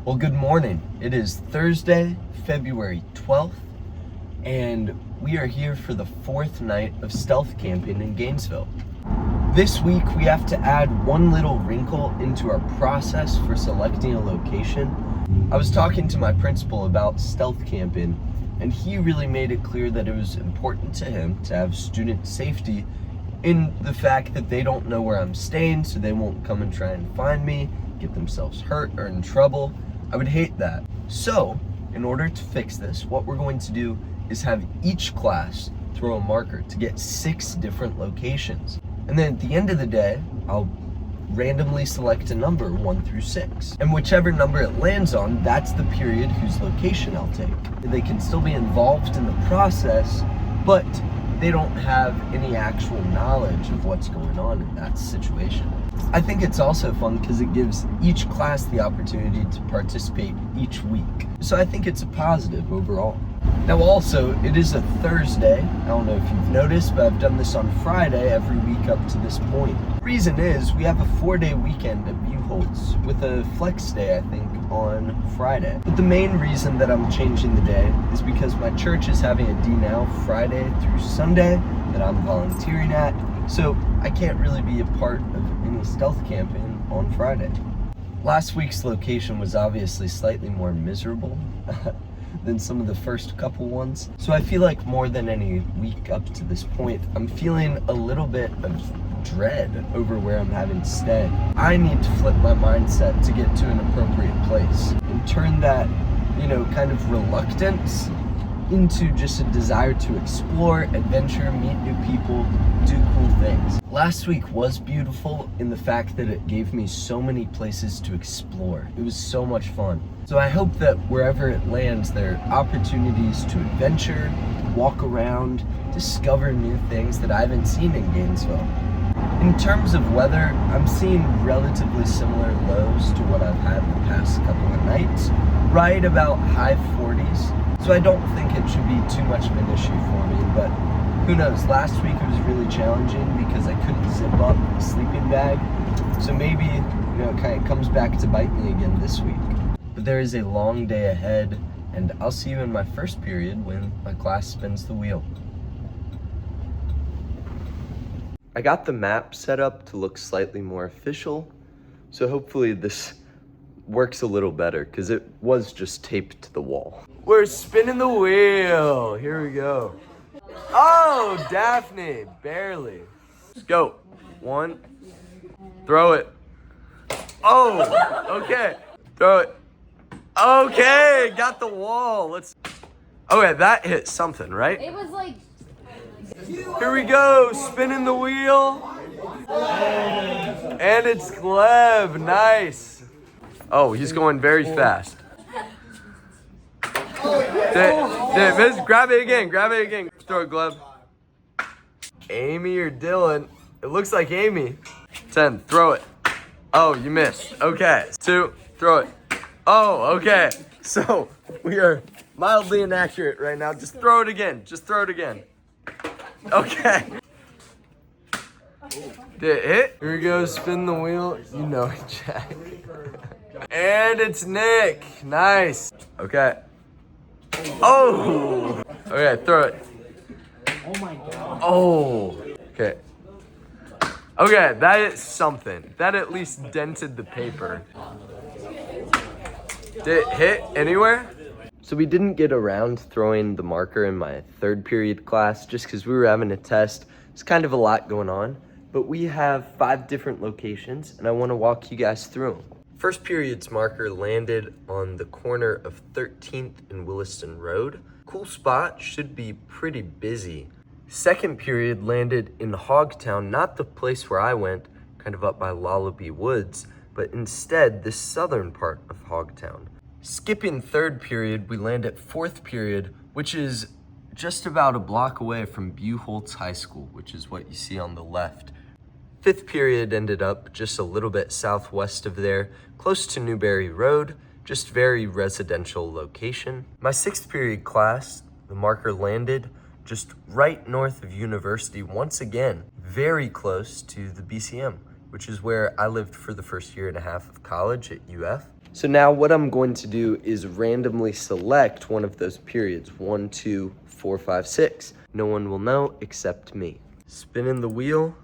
Well, good morning. It is Thursday, February 12th, and we are here for the fourth night of stealth camping in Gainesville. This week, we have to add one little wrinkle into our process for selecting a location. I was talking to my principal about stealth camping, and he really made it clear that it was important to him to have student safety in the fact that they don't know where I'm staying, so they won't come and try and find me, get themselves hurt or in trouble. I would hate that. So, in order to fix this, what we're going to do is have each class throw a marker to get 6 different locations. And then at the end of the day, I'll randomly select a number 1 through 6. And whichever number it lands on, that's the period whose location I'll take. They can still be involved in the process, but they don't have any actual knowledge of what's going on in that situation. I think it's also fun because it gives each class the opportunity to participate each week. So I think it's a positive overall. Now also, it is a Thursday. I don't know if you've noticed, but I've done this on Friday every week up to this point. The reason is we have a 4-day weekend at Buchholz with a flex day, I think, on Friday. But the main reason that I'm changing the day is because my church is having a D-Now Friday through Sunday that I'm volunteering at. So I can't really be a part of any stealth camping on Friday. Last week's location was obviously slightly more miserable than some of the first couple ones. So I feel like more than any week up to this point, I'm feeling a little bit of dread over where I'm having to stay. I need to flip my mindset to get to an appropriate place and turn that, kind of reluctance into just a desire to explore, adventure, meet new people, do cool things. Last week was beautiful in the fact that it gave me so many places to explore. It was so much fun. So I hope that wherever it lands, there are opportunities to adventure, walk around, discover new things that I haven't seen in Gainesville. In terms of weather, I'm seeing relatively similar lows to what I've had the past couple of nights, right about high 40s. So I don't think it should be too much of an issue for me, but who knows? Last week it was really challenging because I couldn't zip up the sleeping bag. So maybe, it kind of comes back to bite me again this week. But there is a long day ahead, and I'll see you in my first period when my class spins the wheel. I got the map set up to look slightly more official, so hopefully this works a little better because it was just taped to the wall. We're spinning the wheel. Here we go. Oh, Daphne, barely. Let's go. 1. Throw it. Oh, okay. Throw it. Okay, got the wall. Okay, that hit something, right? It was like... Here we go, spinning the wheel. And it's Gleb, nice. Oh, he's going very fast. Miss, grab it again. Throw it, Gleb. Amy or Dylan? It looks like Amy. 10, throw it. Oh, you missed. Okay. 2, throw it. Oh, okay. So, we are mildly inaccurate right now. Just throw it again. Okay. Did it hit? Here we go, spin the wheel. You know it, Jack. And it's Nick. Nice. Okay. Oh. Okay, throw it. Oh my God. Oh. Okay. Okay, that is something. That at least dented the paper. Did it hit anywhere? So we didn't get around throwing the marker in my 3rd period class just because we were having a test. It's kind of a lot going on, but we have 5 different locations and I want to walk you guys through them. First period's marker landed on the corner of 13th and Williston Road. Cool spot, should be pretty busy. Second period landed in Hogtown, not the place where I went, kind of up by Lullaby Woods, but instead the southern part of Hogtown. Skipping 3rd period, we land at 4th period, which is just about a block away from Buchholz High School, which is what you see on the left. 5th period ended up just a little bit southwest of there, close to Newberry Road, just very residential location. My 6th period class, the marker landed just right north of University once again, very close to the BCM, which is where I lived for the first year and a half of college at UF. So now what I'm going to do is randomly select one of those periods, 1, 2, 4, 5, 6. No one will know except me. Spinning the wheel.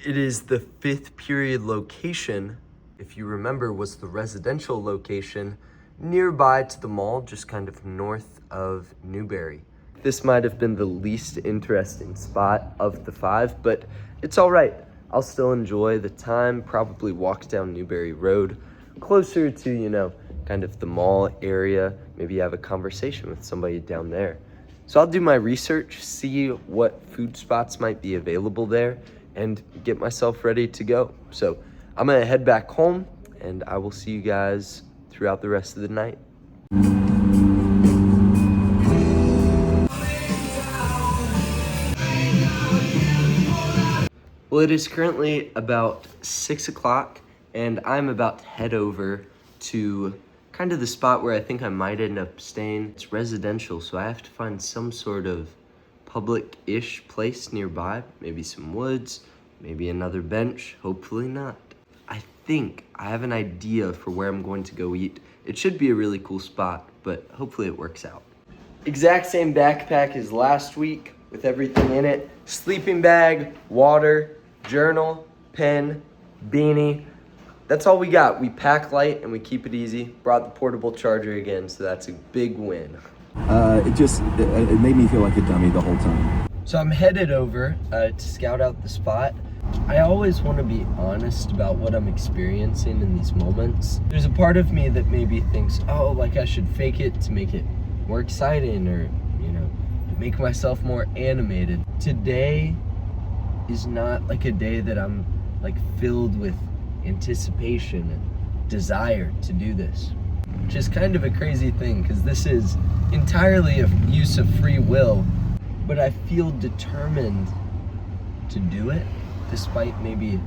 It is the 5th period location, if you remember, was the residential location nearby to the mall, just kind of north of Newberry. This might have been the least interesting spot of the 5, but it's all right. I'll still enjoy the time, probably walk down Newberry Road, closer to, kind of the mall area, maybe have a conversation with somebody down there. So I'll do my research, see what food spots might be available there, and get myself ready to go. So I'm gonna head back home, and I will see you guys throughout the rest of the night. Well, it is currently about 6 o'clock, and I'm about to head over to kind of the spot where I think I might end up staying. It's residential, so I have to find some sort of public-ish place nearby, maybe some woods, maybe another bench, hopefully not. I think I have an idea for where I'm going to go eat. It should be a really cool spot, but hopefully it works out. Exact same backpack as last week with everything in it. Sleeping bag, water, journal, pen, beanie. That's all we got. We pack light and we keep it easy. Brought the portable charger again, so that's a big win. It made me feel like a dummy the whole time. So I'm headed over to scout out the spot. I always want to be honest about what I'm experiencing in these moments. There's a part of me that maybe thinks, oh, like I should fake it to make it more exciting or, make myself more animated. Today is not like a day that I'm like filled with anticipation and desire to do this, which is kind of a crazy thing because this is entirely a use of free will, but I feel determined to do it despite maybe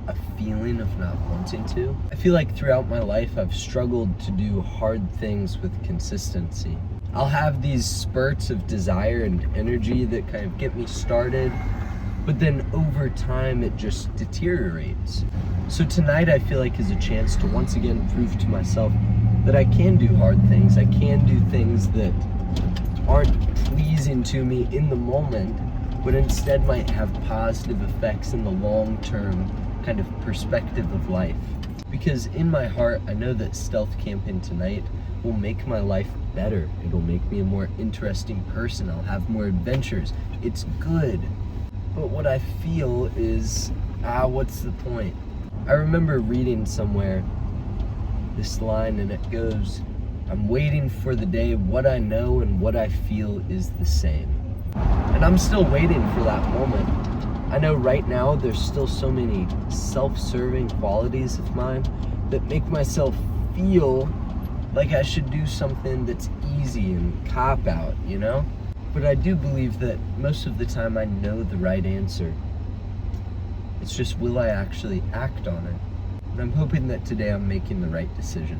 a feeling of not wanting to. I feel like throughout my life I've struggled to do hard things with consistency. I'll have these spurts of desire and energy that kind of get me started, but then over time it just deteriorates. So tonight I feel like is a chance to once again prove to myself that I can do hard things. I can do things that aren't pleasing to me in the moment, but instead might have positive effects in the long-term kind of perspective of life. Because in my heart, I know that stealth camping tonight will make my life better. It'll make me a more interesting person. I'll have more adventures. It's good. But what I feel is, what's the point? I remember reading somewhere this line and it goes, I'm waiting for the day what I know and what I feel is the same. And I'm still waiting for that moment. I know right now there's still so many self-serving qualities of mine that make myself feel like I should do something that's easy and cop out, But I do believe that most of the time I know the right answer. It's just, will I actually act on it? And I'm hoping that today I'm making the right decision.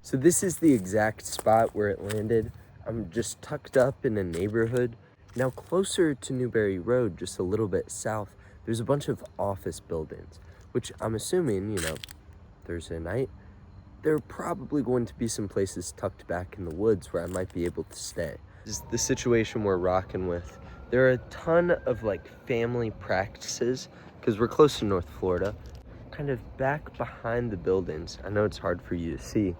So this is the exact spot where it landed. I'm just tucked up in a neighborhood. Now closer to Newberry Road, just a little bit south, there's a bunch of office buildings, which I'm assuming, Thursday night, there are probably going to be some places tucked back in the woods where I might be able to stay. This is the situation we're rocking with. There are a ton of family practices because we're close to North Florida, kind of back behind the buildings. I know it's hard for you to see,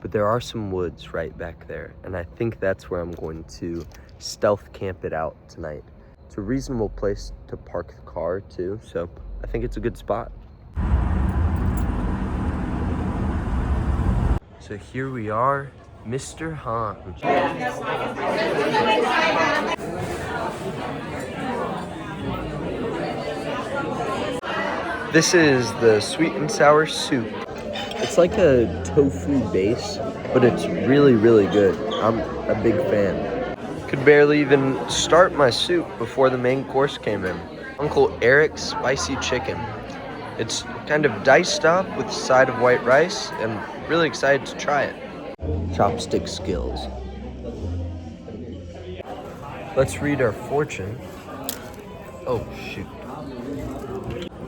but there are some woods right back there. And I think that's where I'm going to stealth camp it out tonight. It's a reasonable place to park the car too, so I think it's a good spot. So here we are, Mr. Han. This is the sweet and sour soup. It's like a tofu base, but it's really, really good. I'm a big fan. Could barely even start my soup before the main course came in. Uncle Eric's spicy chicken. It's kind of diced up with a side of white rice, and really excited to try it. Chopstick skills. Let's read our fortune. Oh, shoot.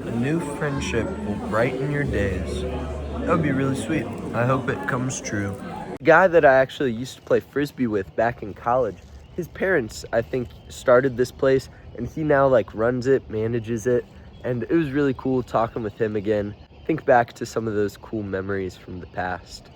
A new friendship will brighten your days. That would be really sweet. I hope it comes true. The guy that I actually used to play Frisbee with back in college, his parents, I think, started this place, and he now like runs it, manages it, and it was really cool talking with him again. Think back to some of those cool memories from the past.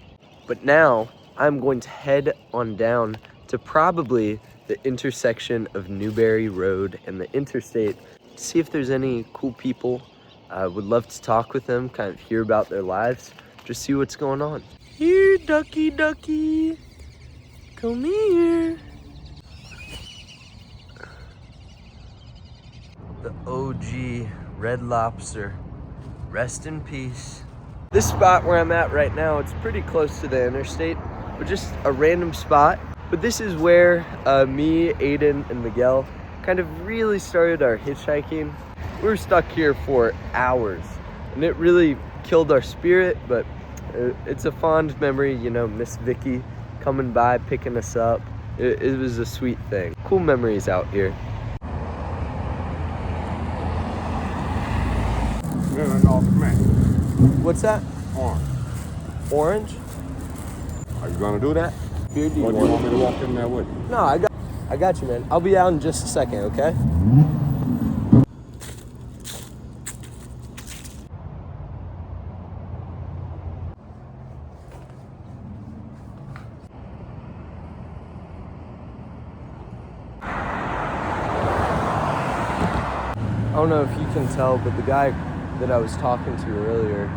But now I'm going to head on down to probably the intersection of Newberry Road and the interstate, see if there's any cool people. I would love to talk with them, kind of hear about their lives, just see what's going on. Here, ducky, ducky, come here. The OG Red Lobster, rest in peace. This spot where I'm at right now, it's pretty close to the interstate, but just a random spot. But this is where me, Aiden, and Miguel kind of really started our hitchhiking. We were stuck here for hours, and it really killed our spirit, but it's a fond memory, you know, Miss Vicky coming by, picking us up. It was a sweet thing. Cool memories out here. What's that? Orange. Orange? Are you gonna do that? Here, do Or do you want me to walk in there with you? No, I got you, man. I'll be out in just a second, okay? I don't know if you can tell, but the guy that I was talking to earlier,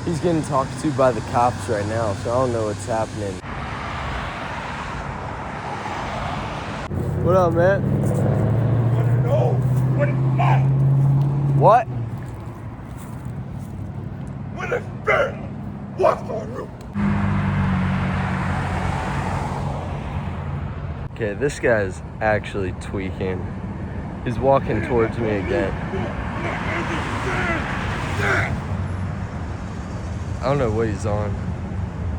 he's getting talked to by the cops right now, so I don't know what's happening. What up, man? No, what is that? What? What is that? What's on you? Okay, this guy's actually tweaking. He's walking towards me again. I don't know what he's on.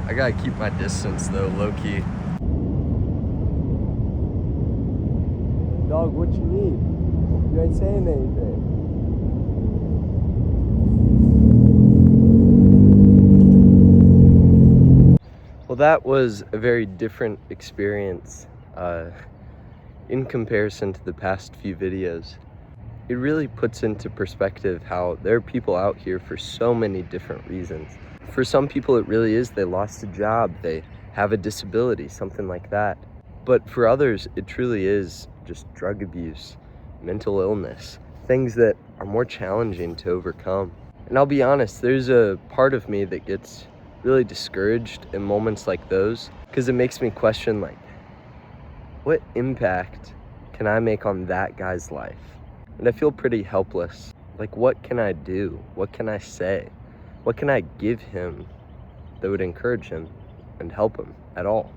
I gotta keep my distance though, low key. Dog, what you need? You ain't saying anything. Well, that was a very different experience in comparison to the past few videos. It really puts into perspective how there are people out here for so many different reasons. For some people, it really is they lost a job, they have a disability, something like that. But for others, it truly is just drug abuse, mental illness, things that are more challenging to overcome. And I'll be honest, there's a part of me that gets really discouraged in moments like those, because it makes me question, like, what impact can I make on that guy's life? And I feel pretty helpless. Like, what can I do? What can I say? What can I give him that would encourage him and help him at all?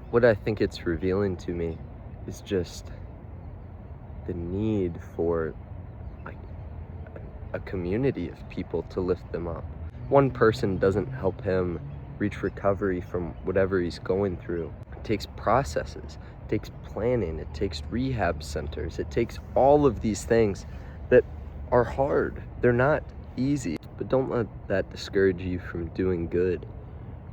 What I think it's revealing to me is just the need for like a community of people to lift them up. One person doesn't help him reach recovery from whatever he's going through. It takes processes, it takes planning, it takes rehab centers, it takes all of these things that are hard. They're not easy, but don't let that discourage you from doing good,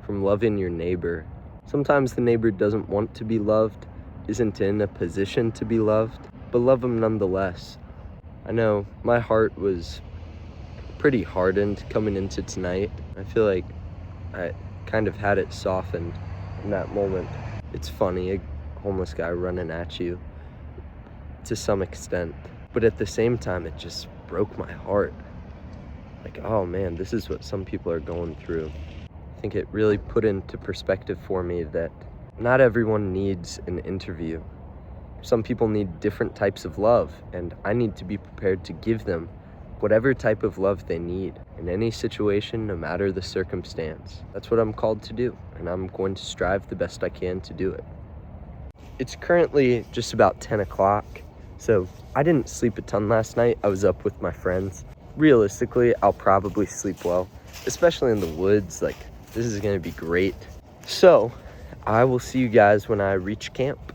from loving your neighbor. Sometimes the neighbor doesn't want to be loved, isn't in a position to be loved, but love them nonetheless. I know my heart was pretty hardened coming into tonight. I feel like I kind of had it softened in that moment. It's funny, a homeless guy running at you to some extent, but at the same time, it just broke my heart. Like, oh man, this is what some people are going through. I think it really put into perspective for me that not everyone needs an interview. Some people need different types of love, and I need to be prepared to give them whatever type of love they need in any situation, no matter the circumstance. That's what I'm called to do, and I'm going to strive the best I can to do it. It's currently just about 10 o'clock, so I didn't sleep a ton last night. I was up with my friends. Realistically, I'll probably sleep well, especially in the woods. Like, this is gonna be great. So, I will see you guys when I reach camp.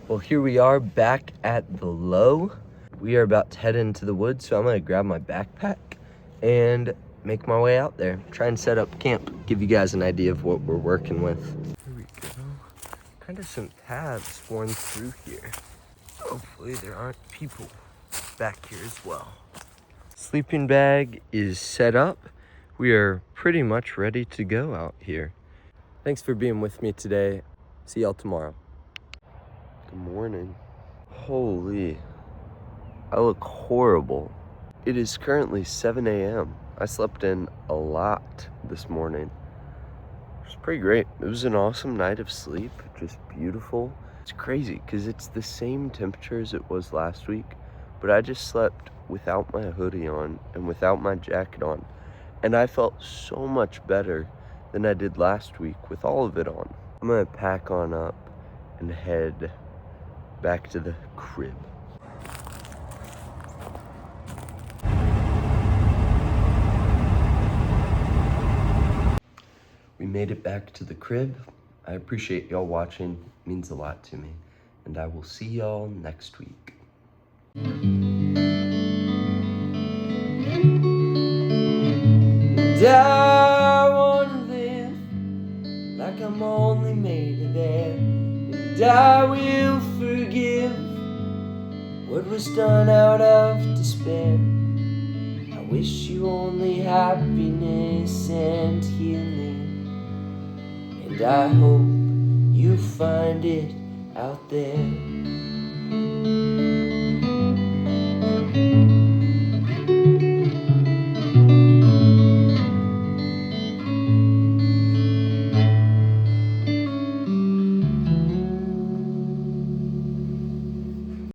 Well, here we are back at the low. We are about to head into the woods, so I'm gonna grab my backpack and make my way out there, try and set up camp, give you guys an idea of what we're working with. Here we go. Kind of some paths worn through here. Hopefully there aren't people back here as well. Sleeping bag is set up. We are pretty much ready to go out here. Thanks for being with me today. See y'all tomorrow. Good morning. Holy, I look horrible. It is currently 7 a.m. I slept in a lot this morning. It was pretty great. It was an awesome night of sleep, just beautiful. It's crazy because it's the same temperature as it was last week, but I just slept without my hoodie on and without my jacket on. And I felt so much better than I did last week with all of it on. I'm gonna pack on up and head back to the crib. We made it back to the crib. I appreciate y'all watching. It means a lot to me. And I will see y'all next week. And I wanna live like I'm only made of air. And I will forgive what was done out of despair. I wish you only happiness and healing, and I hope you find it out there.